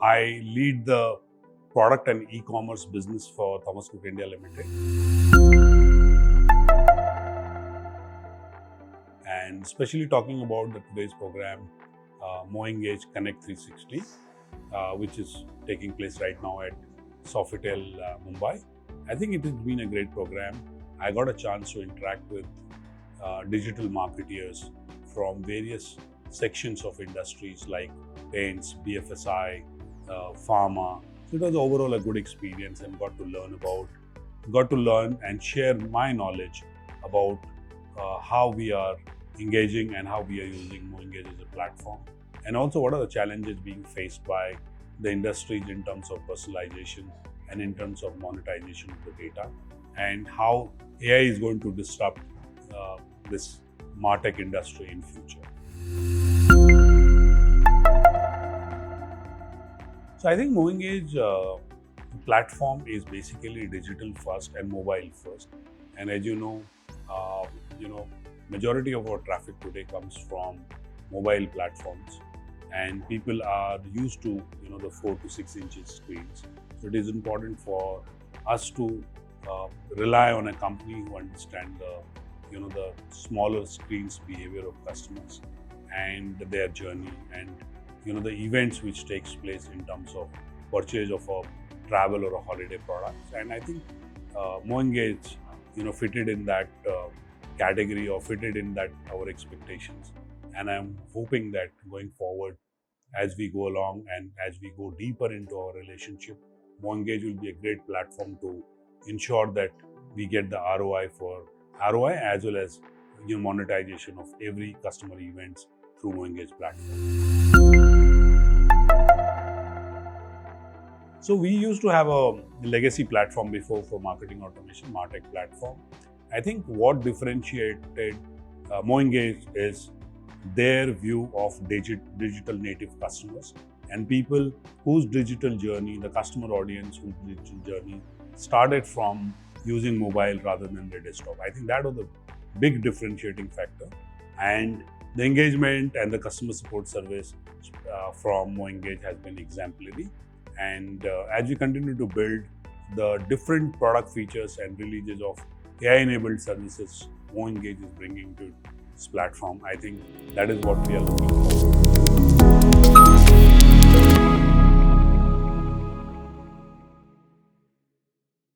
I lead the product and e-commerce business for Thomas Cook India Limited. And especially talking about today's program, MoEngage Connect 360, which is taking place right now at Sofitel, Mumbai. I think it has been a great program. I got a chance to interact with digital marketeers from various sections of industries like paints, BFSI, pharma. So it was overall a good experience, and got to learn and share my knowledge about how we are engaging and how we are using MoEngage as a platform, and also what are the challenges being faced by the industries in terms of personalization and in terms of monetization of the data, and how AI is going to disrupt this Martech industry in future. So I think MoEngage platform is basically digital first and mobile first, and as you know, majority of our traffic today comes from mobile platforms, and people are used to the 4 to 6 inches screens. So it is important for us to rely on a company who understand the smaller screens behavior of customers and their journey, and the events which takes place in terms of purchase of a travel or a holiday products. And I think MoEngage fitted in that category, or fitted in that our expectations. And I'm hoping that going forward, as we go along and as we go deeper into our relationship, MoEngage will be a great platform to ensure that we get the ROI as well as monetization of every customer events through MoEngage platform. So we used to have a legacy platform before for marketing automation, Martech platform. I think what differentiated MoEngage is their view of digital native customers and people whose digital journey, the customer audience whose digital journey started from using mobile rather than the desktop. I think that was the big differentiating factor, and the engagement and the customer support service from MoEngage has been exemplary. And as we continue to build the different product features and releases of AI-enabled services MoEngage is bringing to this platform, I think that is what we are looking for.